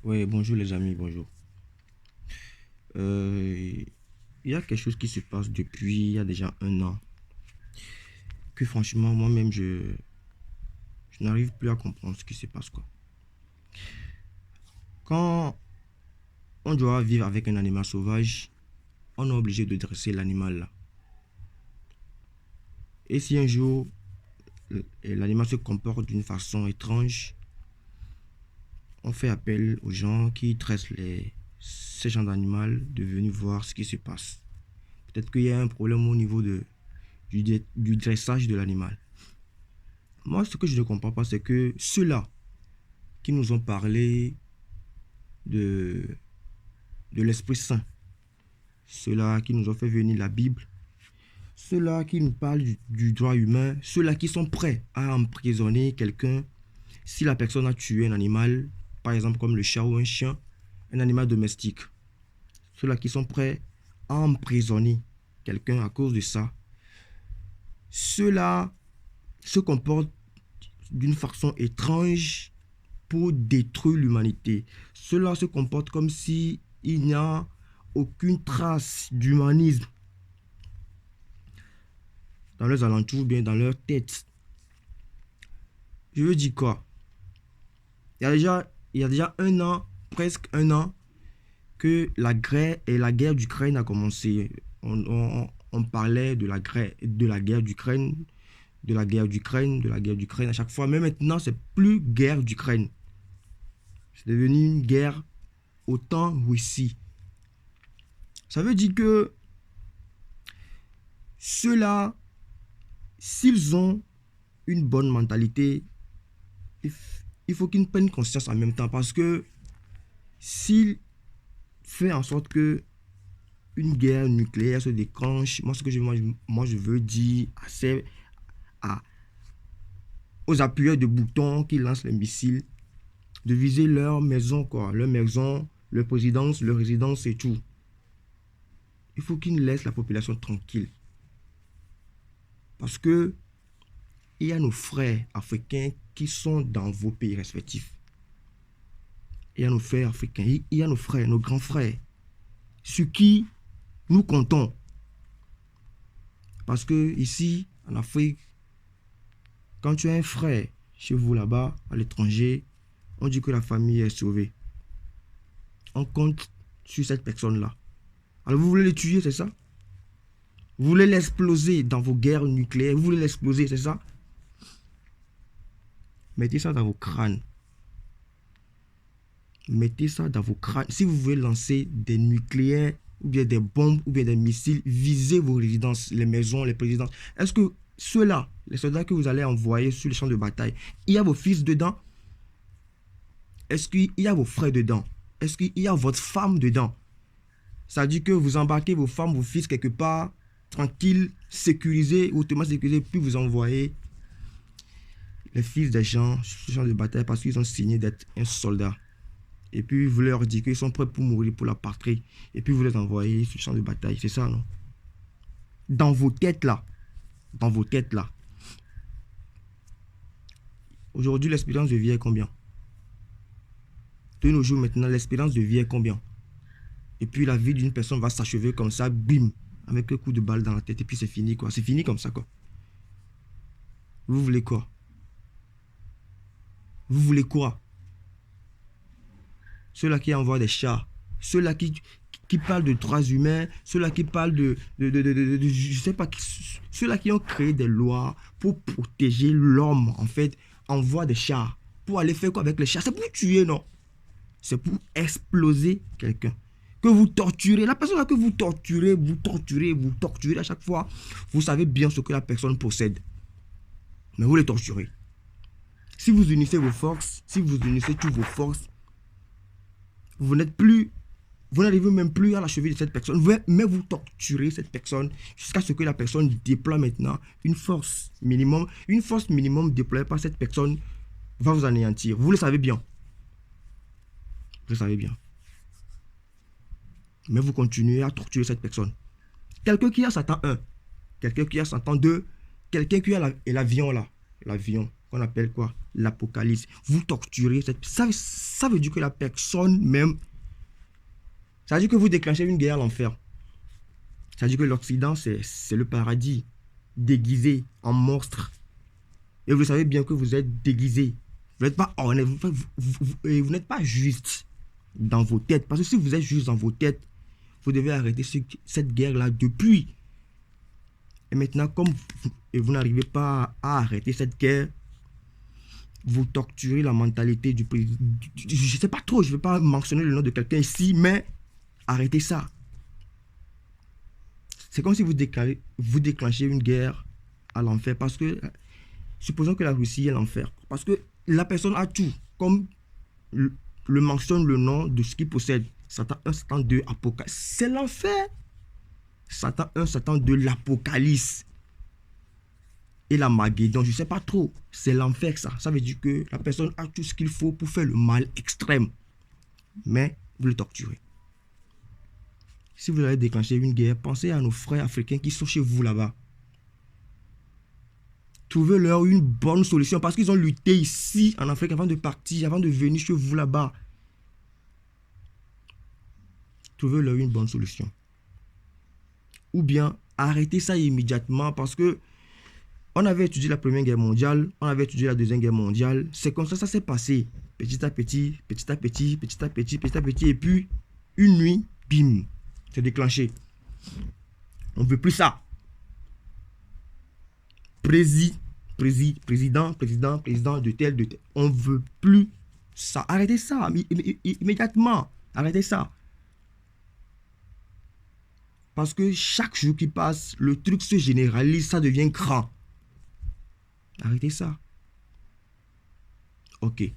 Oui, bonjour les amis, bonjour. Il y a quelque chose qui se passe depuis il y a déjà un an que franchement moi-même je n'arrive plus à comprendre ce qui se passe quoi. Quand on doit vivre avec un animal sauvage, on est obligé de dresser l'animal là. Et si un jour l'animal se comporte d'une façon étrange, on fait appel aux gens qui dressent ces gens d'animal de venir voir ce qui se passe. Peut-être qu'il y a un problème au niveau du dressage de l'animal. Moi, ce que je ne comprends pas, c'est que ceux-là qui nous ont parlé de, de l'Esprit Saint, ceux-là qui nous ont fait venir la Bible, ceux-là qui nous parlent du droit humain, ceux-là qui sont prêts à emprisonner quelqu'un si la personne a tué un animal, par exemple comme le chat ou un chien, un animal domestique. Ceux-là qui sont prêts à emprisonner quelqu'un à cause de ça, ceux-là se comportent d'une façon étrange pour détruire l'humanité. Cela se comporte comme si il n'y a aucune trace d'humanisme dans leurs alentours, bien dans leur tête. Je veux dire quoi? Il y a déjà un an, presque un an, que la guerre d'Ukraine a commencé. On parlait de la guerre d'Ukraine, de la guerre d'Ukraine, de la guerre d'Ukraine à chaque fois. Mais maintenant, c'est plus guerre d'Ukraine. C'est devenu une guerre OTAN-Russie. Ça veut dire que ceux-là, s'ils ont une bonne mentalité, il faut qu'ils prennent conscience en même temps. Parce que s'ils font en sorte que une guerre nucléaire se déclenche, moi je veux dire à, aux appuyeurs de boutons qui lancent les missiles, de viser leur maison, quoi. Leur maison, leur présidence, leur résidence et tout. Il faut qu'ils laissent la population tranquille. Parce que il y a nos frères africains qui sont dans vos pays respectifs. Il y a nos frères africains, il y a nos frères, nos grands frères, sur qui nous comptons. Parce que ici, en Afrique, quand tu as un frère chez vous là-bas, à l'étranger, on dit que la famille est sauvée. On compte sur cette personne-là. Alors vous voulez le tuer, c'est ça? Vous voulez l'exploser dans vos guerres nucléaires, vous voulez l'exploser, c'est ça? Mettez ça dans vos crânes. Mettez ça dans vos crânes. Si vous voulez lancer des nucléaires, ou bien des bombes, ou bien des missiles, visez vos résidences, les maisons, les présidences. Est-ce que ceux-là, les soldats que vous allez envoyer sur les champs de bataille, il y a vos fils dedans? Est-ce qu'il y a vos frères dedans? Est-ce qu'il y a votre femme dedans? Ça veut dire que vous embarquez vos femmes, vos fils quelque part, tranquilles, sécurisés, hautement sécurisés, puis vous envoyez les fils des gens sur les champs de bataille parce qu'ils ont signé d'être un soldat. Et puis vous leur dites qu'ils sont prêts pour mourir pour la patrie. Et puis vous les envoyez sur le champ de bataille. C'est ça, non? Dans vos têtes là. Dans vos têtes là. Aujourd'hui, l'espérance de vie est combien? De nos jours maintenant, l'espérance de vie est combien? Et puis la vie d'une personne va s'achever comme ça, bim, avec un coup de balle dans la tête. Et puis c'est fini quoi. C'est fini comme ça quoi. Vous voulez quoi? Vous voulez quoi? Ceux-là qui envoient des chars. Ceux-là qui parlent de droits humains, ceux-là qui parlent je sais pas, ceux-là qui ont créé des lois pour protéger l'homme, en fait, envoient des chars. Pour aller faire quoi avec les chars? C'est pour tuer, non? C'est pour exploser quelqu'un. Que vous torturez. La personne que vous torturez, vous torturez, vous torturez à chaque fois. Vous savez bien ce que la personne possède. Mais vous les torturez. Si vous unissez vos forces, si vous unissez toutes vos forces, vous n'arrivez même plus à la cheville de cette personne, mais vous torturez cette personne jusqu'à ce que la personne déploie maintenant une force minimum. Une force minimum déployée par cette personne va vous anéantir. Vous le savez bien. Vous le savez bien. Mais vous continuez à torturer cette personne. Quelqu'un qui a Satan 1, quelqu'un qui a Satan 2, quelqu'un qui a l'avion là, l'avion. qu'on appelle quoi? L'apocalypse. Vous torturez. Ça veut dire que la personne même... Ça veut dire que vous déclenchez une guerre à l'enfer. Ça veut dire que l'Occident, c'est le paradis déguisé en monstre. Et vous savez bien que vous êtes déguisé. Vous n'êtes pas honnête. Vous n'êtes pas juste dans vos têtes. Parce que si vous êtes juste dans vos têtes, vous devez arrêter cette guerre-là depuis. Et maintenant, comme vous n'arrivez pas à arrêter cette guerre, vous torturez la mentalité du président. Je ne sais pas trop, je ne vais pas mentionner le nom de quelqu'un ici, mais arrêtez ça. C'est comme si vous déclenchez une guerre à l'enfer. Parce que, supposons que la Russie est l'enfer. Parce que la personne a tout. Comme le mentionne le nom de ce qu'il possède. Satan 1, Satan 2, Apocalypse. C'est l'enfer. Satan 1, Satan 2, l'Apocalypse. Et la Maguédon, je ne sais pas trop. C'est l'enfer, ça. Ça veut dire que la personne a tout ce qu'il faut pour faire le mal extrême. Mais vous le torturez. Si vous allez déclencher une guerre, pensez à nos frères africains qui sont chez vous là-bas. Trouvez-leur une bonne solution parce qu'ils ont lutté ici en Afrique avant de partir, avant de venir chez vous là-bas. Trouvez-leur une bonne solution. Ou bien arrêtez ça immédiatement parce que on avait étudié la Première Guerre mondiale, on avait étudié la Deuxième Guerre mondiale. C'est comme ça s'est passé. Petit à petit, petit à petit, petit à petit, petit à petit. Et puis, une nuit, bim, c'est déclenché. On ne veut plus ça. Président de tel, de tel. On ne veut plus ça. Arrêtez ça immédiatement. Arrêtez ça. Parce que chaque jour qui passe, le truc se généralise, ça devient grand. Arrêtez ça. Ok.